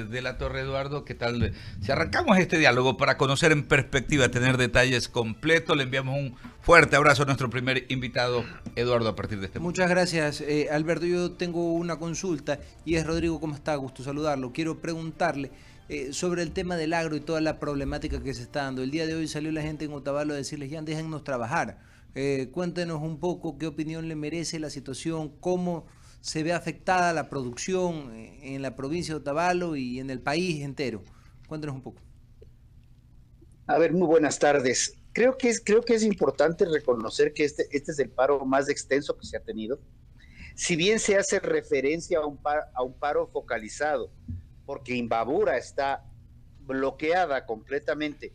de la Torre, Eduardo. ¿Qué tal? Si arrancamos este diálogo para conocer en perspectiva, tener detalles completos, le enviamos un fuerte abrazo a nuestro primer invitado, Eduardo, a partir de este momento. Muchas gracias, Alberto. Yo tengo una consulta y es Rodrigo, ¿cómo está? Gusto saludarlo. Quiero preguntarle sobre el tema del agro y toda la problemática que se está dando. El día de hoy salió la gente en Otavalo a decirles, ya déjennos trabajar. Cuéntenos un poco qué opinión le merece la situación, cómo se ve afectada la producción en la provincia de Otavalo y en el país entero. Cuéntenos un poco. A ver, muy buenas tardes. Creo que es importante reconocer que este es el paro más extenso que se ha tenido. Si bien se hace referencia a un paro focalizado, porque Imbabura está bloqueada completamente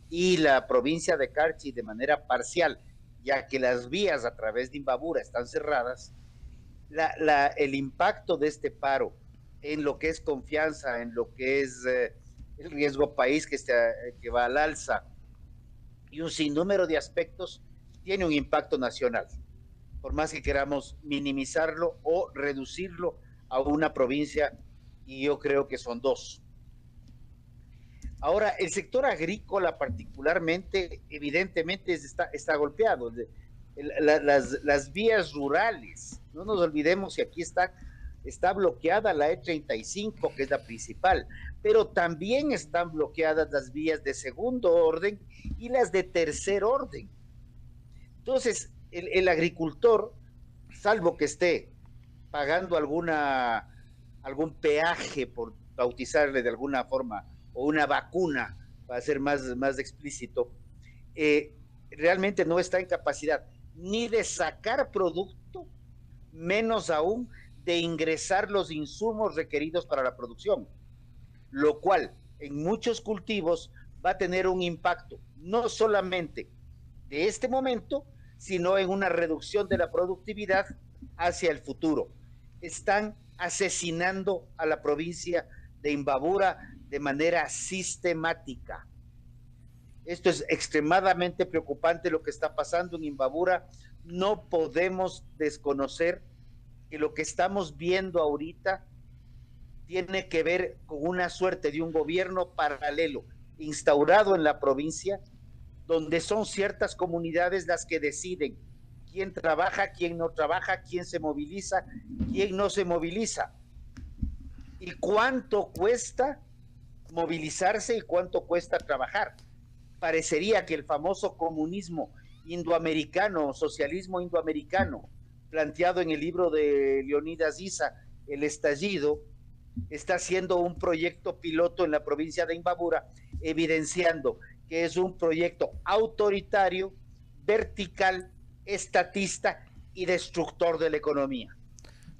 y la provincia de Carchi de manera parcial, ya que las vías a través de Imbabura están cerradas, el impacto de este paro en lo que es confianza, en lo que es el riesgo país que va al alza y un sinnúmero de aspectos, tiene un impacto nacional, por más que queramos minimizarlo o reducirlo a una provincia, y yo creo que son dos. Ahora, el sector agrícola particularmente, evidentemente está golpeado. Las vías rurales, no nos olvidemos que aquí está bloqueada la E35, que es la principal, pero también están bloqueadas las vías de segundo orden y las de tercer orden. Entonces, el agricultor, salvo que esté pagando algún peaje, por bautizarle de alguna forma, o una vacuna, para ser más explícito, realmente no está en capacidad ni de sacar producto, menos aún de ingresar los insumos requeridos para la producción, lo cual en muchos cultivos va a tener un impacto, no solamente de este momento, sino en una reducción de la productividad hacia el futuro. Están asesinando a la provincia de Imbabura de manera sistemática. Esto es extremadamente preocupante lo que está pasando en Imbabura. No podemos desconocer que lo que estamos viendo ahorita tiene que ver con una suerte de un gobierno paralelo instaurado en la provincia, donde son ciertas comunidades las que deciden quién trabaja, quién no trabaja, quién se moviliza, quién no se moviliza, y cuánto cuesta movilizarse y cuánto cuesta trabajar. Parecería que el famoso comunismo indoamericano, socialismo indoamericano, planteado en el libro de Leonidas Issa, El estallido, está siendo un proyecto piloto en la provincia de Imbabura, evidenciando que es un proyecto autoritario, vertical, estatista y destructor de la economía.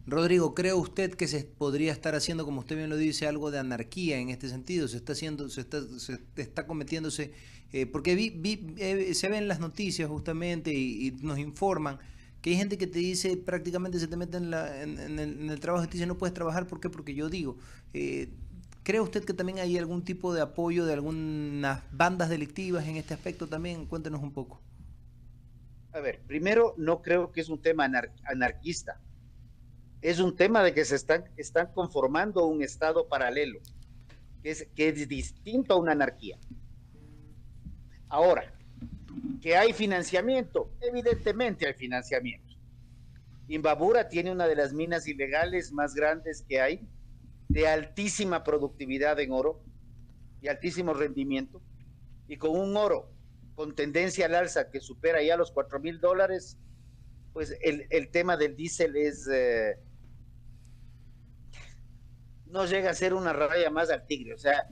Rodrigo, ¿cree usted que se podría estar haciendo, como usted bien lo dice, algo de anarquía en este sentido? Se está cometiéndose, porque se ven las noticias justamente y nos informan que hay gente que te dice, prácticamente se te mete en el trabajo y te dice no puedes trabajar, ¿por qué? Porque yo digo. ¿Cree usted que también hay algún tipo de apoyo de algunas bandas delictivas en este aspecto también? Cuéntenos un poco. A ver, primero, no creo que es un tema anarquista. Es un tema de que están conformando un estado paralelo, que es distinto a una anarquía. Ahora, que hay financiamiento, evidentemente hay financiamiento. Imbabura tiene una de las minas ilegales más grandes que hay, de altísima productividad en oro y altísimo rendimiento, y con un oro con tendencia al alza que supera ya los $4,000, pues el tema del diésel no llega a ser una raya más al tigre. O sea,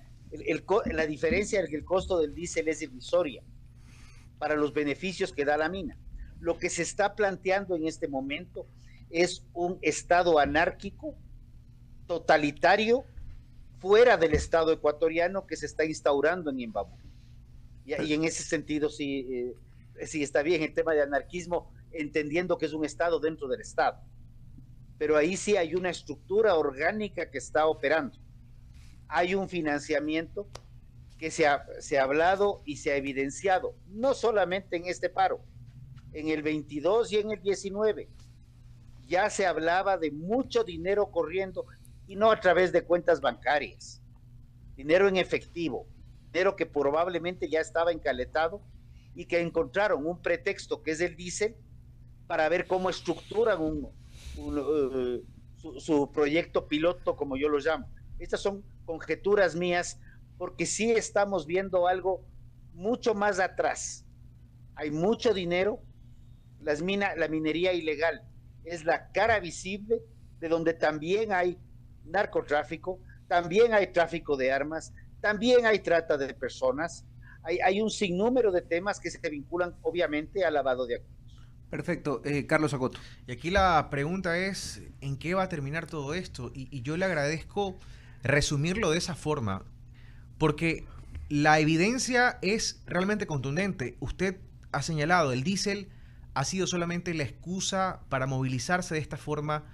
la diferencia es que el costo del diésel es irrisoria para los beneficios que da la mina. Lo que se está planteando en este momento es un estado anárquico, totalitario, fuera del estado ecuatoriano que se está instaurando en Imbabura. Y en ese sentido sí está bien el tema de anarquismo, entendiendo que es un estado dentro del estado. Pero ahí sí hay una estructura orgánica que está operando. Hay un financiamiento que se ha hablado y se ha evidenciado, no solamente en este paro, en el 22 y en el 19. Ya se hablaba de mucho dinero corriendo y no a través de cuentas bancarias, dinero en efectivo, dinero que probablemente ya estaba encaletado y que encontraron un pretexto que es el diésel para ver cómo estructuran su proyecto piloto, como yo lo llamo. Estas son conjeturas mías, porque sí estamos viendo algo mucho más atrás. Hay mucho dinero, la minería ilegal es la cara visible de donde también hay narcotráfico, también hay tráfico de armas, también hay trata de personas, hay un sinnúmero de temas que se vinculan obviamente al lavado de activos. Perfecto. Carlos Acoto. Y aquí la pregunta es, ¿en qué va a terminar todo esto? Y yo le agradezco resumirlo de esa forma, porque la evidencia es realmente contundente. Usted ha señalado, el diésel ha sido solamente la excusa para movilizarse de esta forma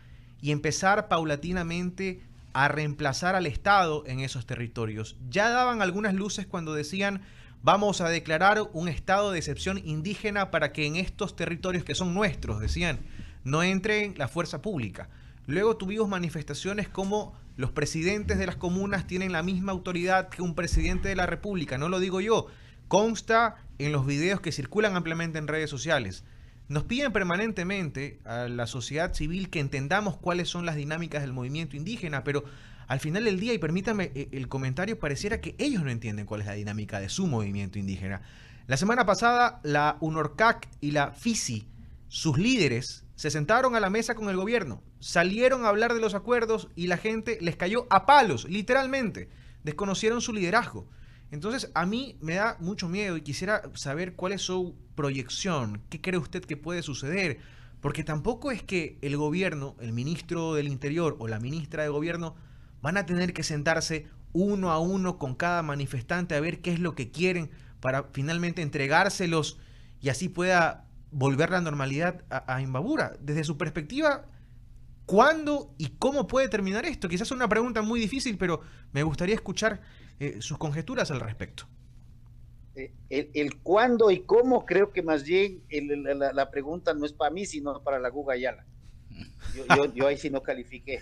y empezar paulatinamente a reemplazar al Estado en esos territorios. Ya daban algunas luces cuando decían: vamos a declarar un estado de excepción indígena para que en estos territorios que son nuestros, decían, no entre la fuerza pública. Luego tuvimos manifestaciones como los presidentes de las comunas tienen la misma autoridad que un presidente de la República. No lo digo yo, consta en los videos que circulan ampliamente en redes sociales. Nos piden permanentemente a la sociedad civil que entendamos cuáles son las dinámicas del movimiento indígena, pero al final del día, y permítame el comentario, pareciera que ellos no entienden cuál es la dinámica de su movimiento indígena. La semana pasada, la UNORCAC y la FICI, sus líderes, se sentaron a la mesa con el gobierno, salieron a hablar de los acuerdos y la gente les cayó a palos, literalmente. Desconocieron su liderazgo. Entonces, a mí me da mucho miedo y quisiera saber cuál es su proyección. ¿Qué cree usted que puede suceder? Porque tampoco es que el gobierno, el ministro del Interior o la ministra de Gobierno van a tener que sentarse uno a uno con cada manifestante a ver qué es lo que quieren para finalmente entregárselos y así pueda volver la normalidad a Imbabura. Desde su perspectiva, ¿cuándo y cómo puede terminar esto? Quizás es una pregunta muy difícil, pero me gustaría escuchar sus conjeturas al respecto. El cuándo y cómo, creo que más bien la pregunta no es para mí, sino para la Guga Ayala. Yo ahí sí no califiqué.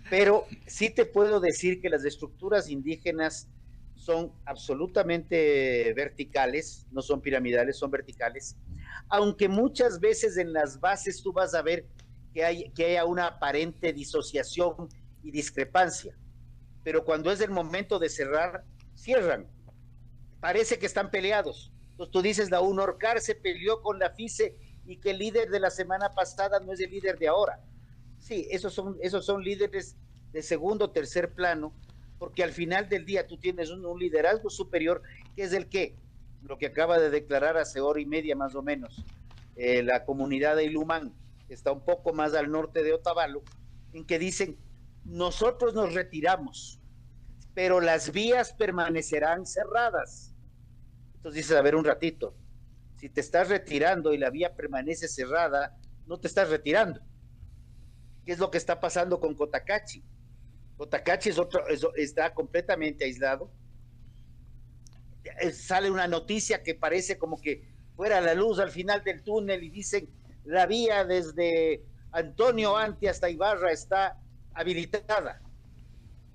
Pero sí te puedo decir que las estructuras indígenas son absolutamente verticales, no son piramidales, son verticales, aunque muchas veces en las bases tú vas a ver que haya una aparente disociación y discrepancia, pero cuando es el momento de cerrar, cierran. Parece que están peleados. Entonces tú dices, la UNORCAR se peleó con la FICE y que el líder de la semana pasada no es el líder de ahora. Sí, esos son líderes de segundo o tercer plano, porque al final del día tú tienes un liderazgo superior, que es lo que acaba de declarar hace hora y media más o menos, la comunidad de Ilumán, que está un poco más al norte de Otavalo, en que dicen, nosotros nos retiramos, pero las vías permanecerán cerradas. Entonces dices, a ver un ratito, si te estás retirando y la vía permanece cerrada, no te estás retirando. ¿Qué es lo que está pasando con Cotacachi? Cotacachi está completamente aislado. Sale una noticia que parece como que fuera la luz al final del túnel y dicen, la vía desde Antonio Ante hasta Ibarra está habilitada.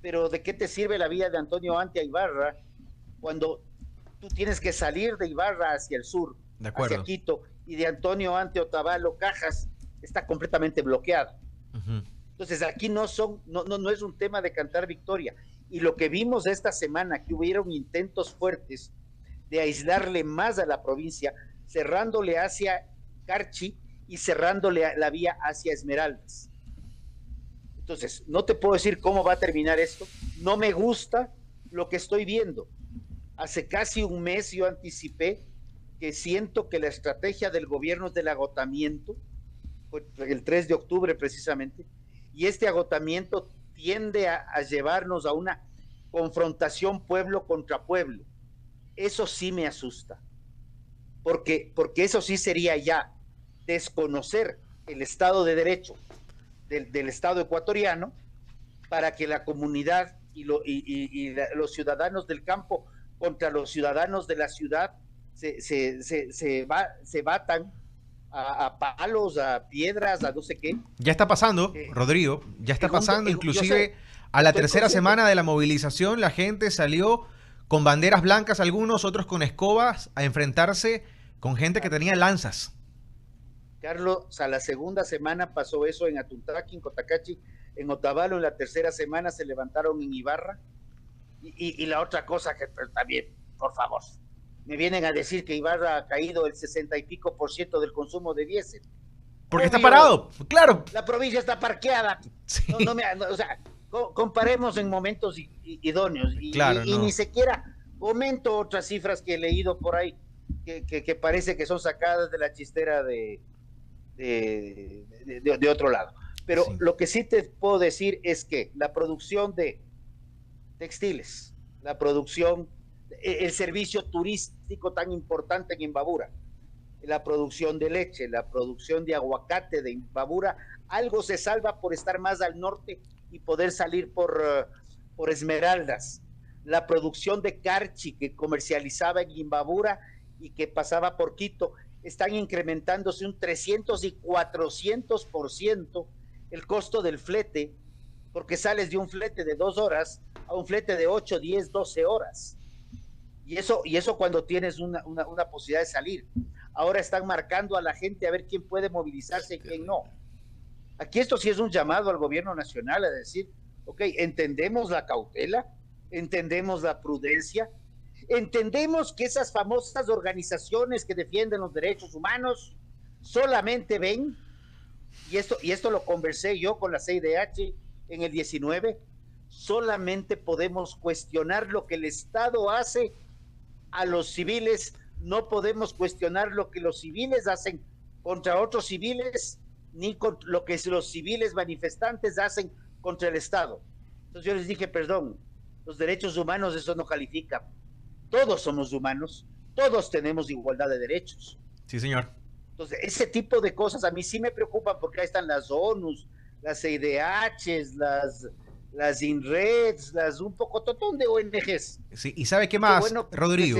Pero ¿de qué te sirve la vía de Antonio Ante a Ibarra cuando tú tienes que salir de Ibarra hacia el sur, hacia Quito, y de Antonio Ante Otavalo, Cajas, está completamente bloqueada? Entonces aquí no es un tema de cantar victoria. Y lo que vimos esta semana, que hubieron intentos fuertes de aislarle más a la provincia, cerrándole hacia Carchi y cerrándole la vía hacia Esmeraldas. Entonces, no te puedo decir cómo va a terminar esto. No me gusta lo que estoy viendo. Hace casi un mes yo anticipé que siento que la estrategia del gobierno es del agotamiento, el 3 de octubre precisamente, y este agotamiento tiende a llevarnos a una confrontación pueblo contra pueblo. Eso sí me asusta, porque eso sí sería ya desconocer el Estado de Derecho del Estado ecuatoriano para que la comunidad y los ciudadanos del campo contra los ciudadanos de la ciudad se batan a palos, a piedras, a no sé qué. Ya está pasando, Rodrigo, ya está pasando, inclusive A la Estoy tercera consciente. semana de la movilización, la gente salió con banderas blancas, algunos, otros con escobas, a enfrentarse con gente que tenía lanzas. Carlos, a la segunda semana pasó eso en Atuntaqui, en Cotacachi, en Otavalo. En la tercera semana se levantaron en Ibarra. Y la otra cosa que también, por favor, me vienen a decir que Ibarra ha caído el 60 y pico % del consumo de diésel. Porque está Obvio, parado, claro. la provincia está parqueada. Sí. O sea, comparemos en momentos idóneos. Claro, Y no. ni siquiera comento otras cifras que he leído por ahí que parece que son sacadas de la chistera de otro lado. Pero Sí. lo que sí te puedo decir es que la producción de textiles, la producción, el servicio turístico tan importante en Imbabura, la producción de leche, la producción de aguacate de Imbabura, algo se salva por estar más al norte y poder salir por Esmeraldas. La producción de carchi que comercializaba en Imbabura y que pasaba por Quito, están incrementándose un 300 y 400% el costo del flete, porque sales de un flete de 2 horas a un flete de 8, 10, 12 horas. Y eso cuando tienes una posibilidad de salir. Ahora están marcando a la gente a ver quién puede movilizarse y quién no. Aquí esto sí es un llamado al gobierno nacional a decir, ok, entendemos la cautela, entendemos la prudencia, entendemos que esas famosas organizaciones que defienden los derechos humanos solamente ven, y esto lo conversé yo con la CIDH en el 19, solamente podemos cuestionar lo que el Estado hace a los civiles, no podemos cuestionar lo que los civiles hacen contra otros civiles, ni con lo que los civiles manifestantes hacen contra el Estado. Entonces yo les dije, perdón, los derechos humanos eso no califica. Todos somos humanos, todos tenemos igualdad de derechos. Sí, señor. Entonces, ese tipo de cosas a mí sí me preocupan porque ahí están las ONUs, las CIDHs, las INREDs, un pocotón de ONGs. Sí, ¿y sabe qué más, Bueno, Rodrigo?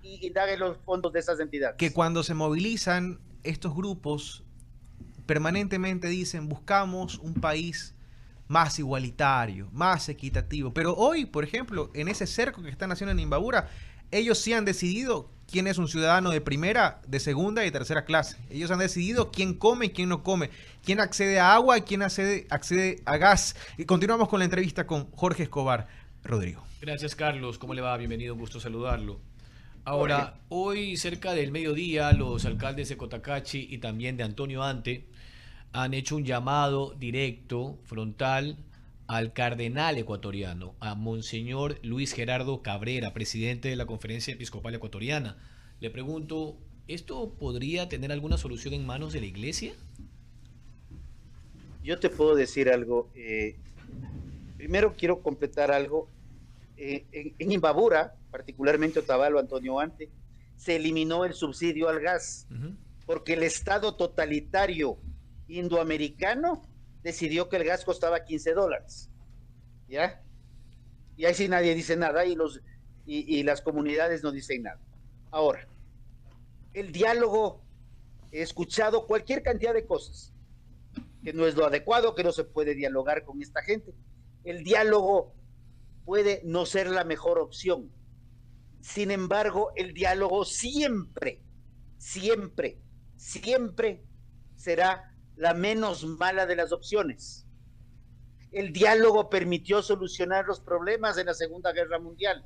Y dale los fondos de esas entidades. Que cuando se movilizan estos grupos, permanentemente dicen, buscamos un país más igualitario, más equitativo. Pero hoy, por ejemplo, en ese cerco que están haciendo en Imbabura, ellos sí han decidido quién es un ciudadano de primera, de segunda y de tercera clase. Ellos han decidido quién come y quién no come, quién accede a agua y quién accede a gas. Y continuamos con la entrevista con Jorge Escobar. Rodrigo. Gracias, Carlos. ¿Cómo le va? Bienvenido, un gusto saludarlo. Ahora, hoy cerca del mediodía, los alcaldes de Cotacachi y también de Antonio Ante han hecho un llamado directo, frontal, al cardenal ecuatoriano, a Monseñor Luis Gerardo Cabrera, presidente de la Conferencia Episcopal Ecuatoriana. Le pregunto, ¿esto podría tener alguna solución en manos de la Iglesia? Yo te puedo decir algo. Primero quiero completar algo. En Imbabura, particularmente Otavalo, Antonio Ante, se eliminó el subsidio al gas porque el Estado totalitario indoamericano decidió que el gas costaba $15, ¿ya? Y ahí sí nadie dice nada y las comunidades no dicen nada. Ahora, el diálogo, he escuchado cualquier cantidad de cosas, que no es lo adecuado, que no se puede dialogar con esta gente. El diálogo puede no ser la mejor opción. Sin embargo, el diálogo siempre será la menos mala de las opciones. El diálogo permitió solucionar los problemas en la Segunda Guerra Mundial.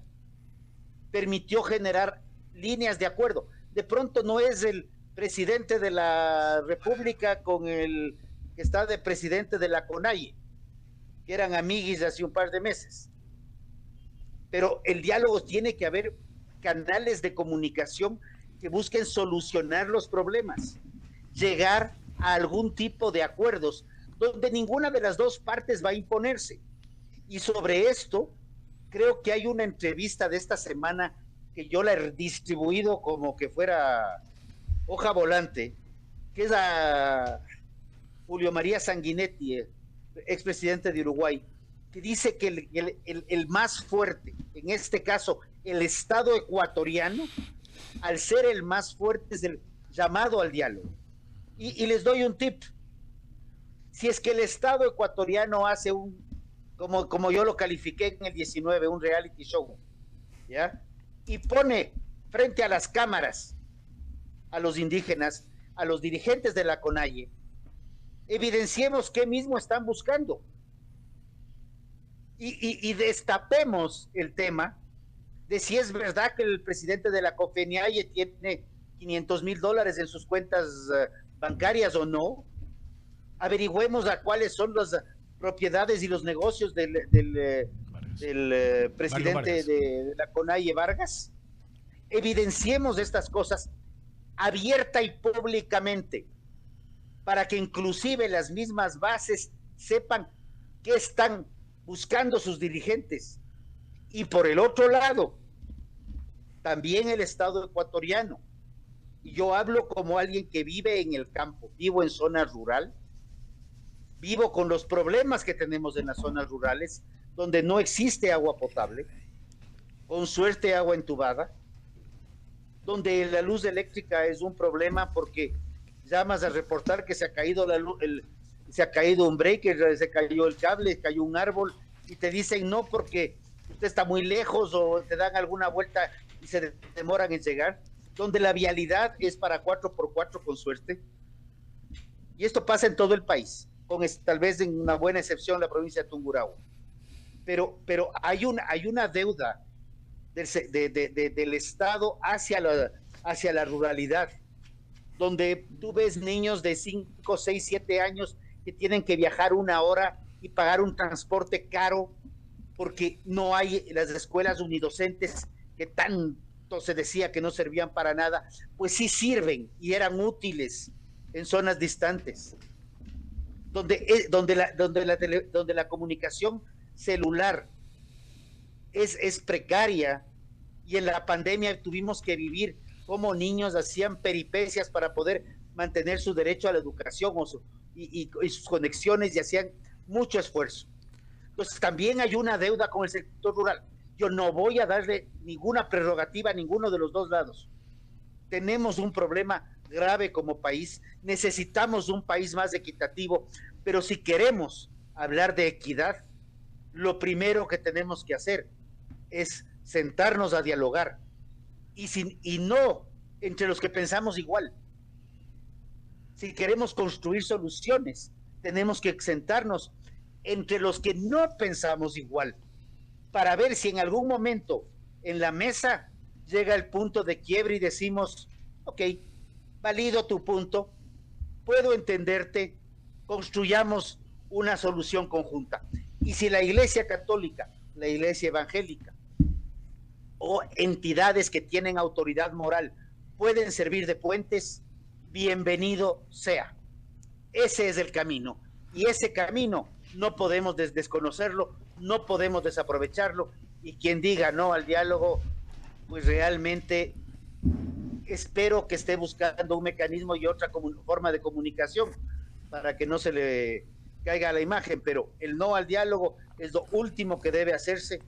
Permitió generar líneas de acuerdo. De pronto no es el presidente de la República con el que está de presidente de la CONAIE, que eran amiguis hace un par de meses. Pero el diálogo tiene que haber canales de comunicación que busquen solucionar los problemas, llegar a algún tipo de acuerdos donde ninguna de las dos partes va a imponerse. Y sobre esto, creo que hay una entrevista de esta semana que yo la he distribuido como que fuera hoja volante, que es a Julio María Sanguinetti, expresidente de Uruguay, que dice que el más fuerte, en este caso el Estado ecuatoriano, al ser el más fuerte es el llamado al diálogo. Y les doy un tip. Si es que el Estado ecuatoriano hace como yo lo califiqué en el 19, un reality show, ¿ya? Y pone frente a las cámaras a los indígenas, a los dirigentes de la CONAIE, evidenciemos qué mismo están buscando y destapemos el tema de si es verdad que el presidente de la COFENIAIE tiene $500,000 en sus cuentas bancarias o no. Averigüemos a cuáles son las propiedades y los negocios del presidente de la CONAIE, Vargas. Evidenciemos estas cosas abierta y públicamente para que inclusive las mismas bases sepan qué están buscando sus dirigentes. Y por el otro lado, también el Estado ecuatoriano. Y yo hablo como alguien que vive en el campo, vivo en zona rural, vivo con los problemas que tenemos en las zonas rurales, donde no existe agua potable, con suerte agua entubada, donde la luz eléctrica es un problema porque llamas a reportar que se ha caído la luz, se ha caído un breaker, se cayó el cable, cayó un árbol, y te dicen no porque usted está muy lejos o te dan alguna vuelta y se demoran en llegar, donde la vialidad es para 4x4 con suerte. Y esto pasa en todo el país, con tal vez en una buena excepción la provincia de Tungurahua. Pero hay una deuda del Estado hacia la ruralidad, donde tú ves niños de 5, 6, 7 años que tienen que viajar 1 hora y pagar un transporte caro porque no hay las escuelas unidocentes que tanto se decía que no servían para nada, pues sí sirven y eran útiles en zonas distantes, donde la comunicación celular es precaria, y en la pandemia tuvimos que vivir como niños hacían peripecias para poder mantener su derecho a la educación y sus conexiones, y hacían mucho esfuerzo. Entonces también hay una deuda con el sector rural. Yo no voy a darle ninguna prerrogativa a ninguno de los dos lados. Tenemos un problema grave como país, necesitamos un país más equitativo, pero si queremos hablar de equidad, lo primero que tenemos que hacer es sentarnos a dialogar, y no entre los que pensamos igual. Si queremos construir soluciones, tenemos que sentarnos entre los que no pensamos igual, para ver si en algún momento en la mesa llega el punto de quiebre y decimos, ok, valido tu punto, puedo entenderte, construyamos una solución conjunta. Y si la Iglesia Católica, la Iglesia Evangélica o entidades que tienen autoridad moral pueden servir de puentes, bienvenido sea. Ese es el camino, y ese camino no podemos desconocerlo, no podemos desaprovecharlo, y quien diga no al diálogo, pues realmente espero que esté buscando un mecanismo y otra forma de comunicación para que no se le caiga la imagen, pero el no al diálogo es lo último que debe hacerse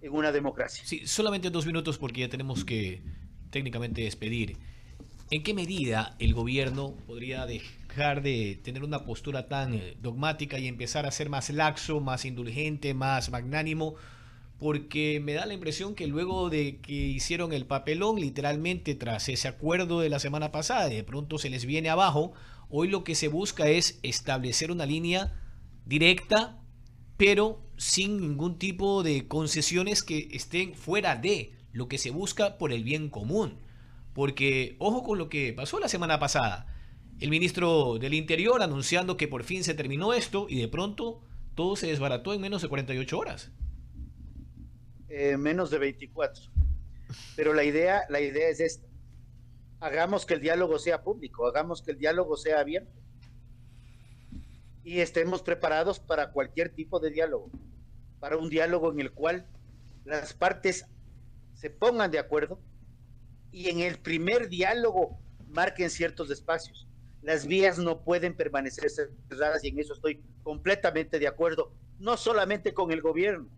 en una democracia. Sí, solamente 2 minutos porque ya tenemos que técnicamente despedir. ¿En qué medida el gobierno podría dejar de tener una postura tan dogmática y empezar a ser más laxo, más indulgente, más magnánimo? Porque me da la impresión que luego de que hicieron el papelón, literalmente tras ese acuerdo de la semana pasada, de pronto se les viene abajo. Hoy lo que se busca es establecer una línea directa, pero sin ningún tipo de concesiones que estén fuera de lo que se busca por el bien común. Porque, ojo con lo que pasó la semana pasada. El ministro del Interior anunciando que por fin se terminó esto, y de pronto todo se desbarató en menos de 48 horas. Menos de 24. Pero la idea es esta. Hagamos que el diálogo sea público, hagamos que el diálogo sea abierto. Y estemos preparados para cualquier tipo de diálogo. Para un diálogo en el cual las partes se pongan de acuerdo y en el primer diálogo marquen ciertos espacios. Las vías no pueden permanecer cerradas, y en eso estoy completamente de acuerdo, no solamente con el gobierno.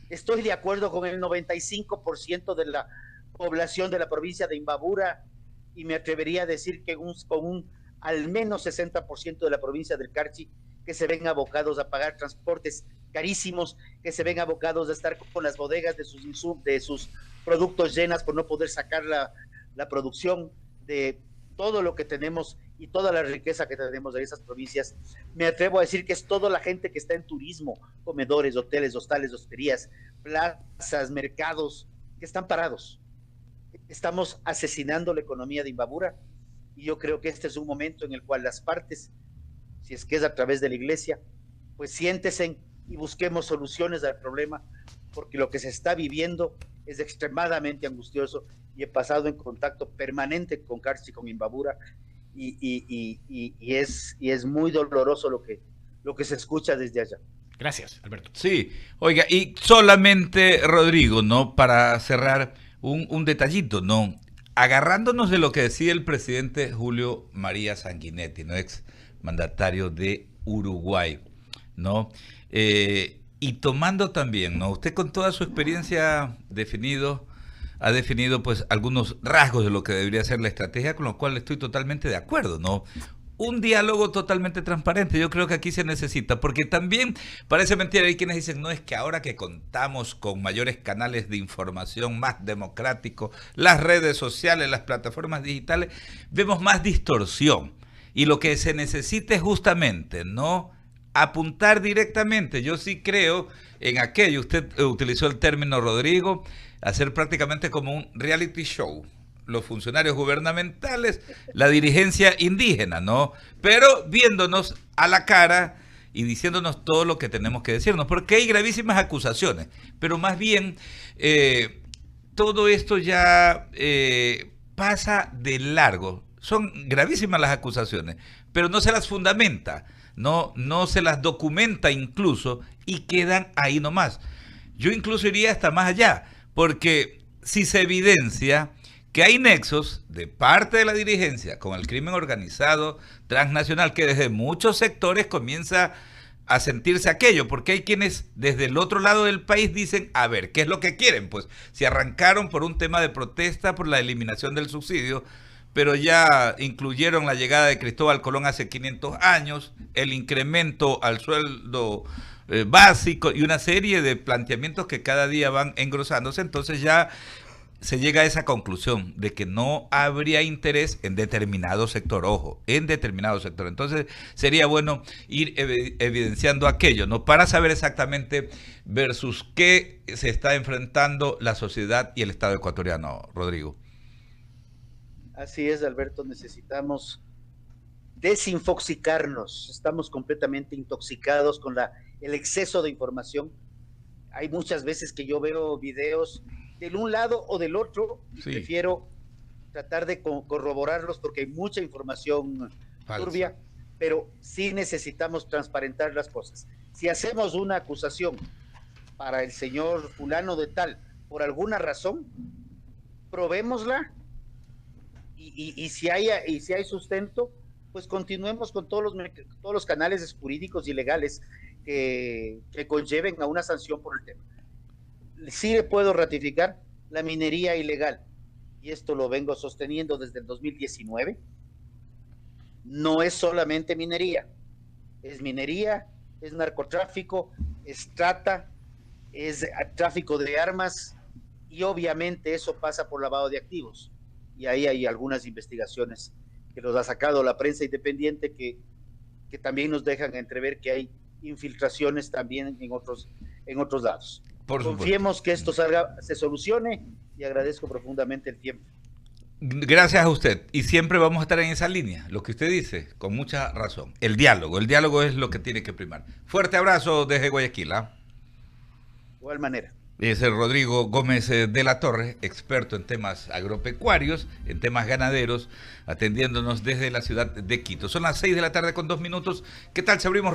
Estoy de acuerdo con el 95% de la población de la provincia de Imbabura, y me atrevería a decir que con al menos 60% de la provincia del Carchi, que se ven abocados a pagar transportes carísimos, que se ven abocados a estar con las bodegas de sus productos llenas por no poder sacar la producción de todo lo que tenemos y toda la riqueza que tenemos de esas provincias. Me atrevo a decir que es toda la gente que está en turismo, comedores, hoteles, hostales, hosterías, plazas, mercados, que están parados. Estamos asesinando la economía de Imbabura y yo creo que este es un momento en el cual las partes, si es que es a través de la iglesia, pues siéntesen y busquemos soluciones al problema, porque lo que se está viviendo es extremadamente angustioso y he pasado en contacto permanente con Carchi y con Imbabura y es muy doloroso lo que se escucha desde allá. Gracias, Alberto. Sí, oiga, y solamente, Rodrigo, ¿no? Para cerrar, un detallito, ¿no? Agarrándonos de lo que decía el presidente Julio María Sanguinetti, ¿no? Ex mandatario de Uruguay, ¿no? Y tomando también, ¿no? Usted con toda su experiencia ha definido pues algunos rasgos de lo que debería ser la estrategia, con lo cual estoy totalmente de acuerdo, ¿no? Un diálogo totalmente transparente, yo creo que aquí se necesita, porque también parece mentira, hay quienes dicen, no, es que ahora que contamos con mayores canales de información, más democráticos, las redes sociales, las plataformas digitales, vemos más distorsión, y lo que se necesita es justamente, ¿no?, apuntar directamente. Yo sí creo en aquello, usted utilizó el término, Rodrigo, hacer prácticamente como un reality show. Los funcionarios gubernamentales, la dirigencia indígena, ¿no? Pero viéndonos a la cara y diciéndonos todo lo que tenemos que decirnos, porque hay gravísimas acusaciones, pero más bien todo esto ya pasa de largo. Son gravísimas las acusaciones, pero no se las fundamenta, no se las documenta incluso y quedan ahí nomás. Yo incluso iría hasta más allá, porque si se evidencia que hay nexos de parte de la dirigencia con el crimen organizado transnacional, que desde muchos sectores comienza a sentirse aquello, porque hay quienes desde el otro lado del país dicen, a ver, ¿qué es lo que quieren? Pues si arrancaron por un tema de protesta por la eliminación del subsidio, pero ya incluyeron la llegada de Cristóbal Colón hace 500 años, el incremento al sueldo básico y una serie de planteamientos que cada día van engrosándose, entonces ya se llega a esa conclusión de que no habría interés en determinado sector, ojo, en determinado sector. Entonces sería bueno ir evidenciando aquello, ¿no? Para saber exactamente versus qué se está enfrentando la sociedad y el Estado ecuatoriano, Rodrigo. Así es, Alberto, necesitamos desinfoxicarnos, estamos completamente intoxicados con el exceso de información. Hay muchas veces que yo veo videos del un lado o del otro y sí, prefiero tratar de corroborarlos porque hay mucha información turbia, pero sí necesitamos transparentar las cosas. Si hacemos una acusación para el señor fulano de tal, por alguna razón, probémosla y si hay sustento, pues continuemos con todos los canales jurídicos y legales que conlleven a una sanción por el tema. Sí le puedo ratificar la minería ilegal, y esto lo vengo sosteniendo desde el 2019. No es solamente minería, es narcotráfico, es trata, es tráfico de armas, y obviamente eso pasa por lavado de activos, y ahí hay algunas investigaciones que nos ha sacado la prensa independiente que también nos dejan entrever que hay infiltraciones también en otros lados. Confiemos que esto se solucione y agradezco profundamente el tiempo. Gracias a usted. Y siempre vamos a estar en esa línea, lo que usted dice, con mucha razón. El diálogo es lo que tiene que primar. Fuerte abrazo desde Guayaquil. De igual manera. Es el Rodrigo Gómez de la Torre, experto en temas agropecuarios, en temas ganaderos, atendiéndonos desde la ciudad de Quito. Son las 6 de la tarde con 2 minutos. ¿Qué tal si abrimos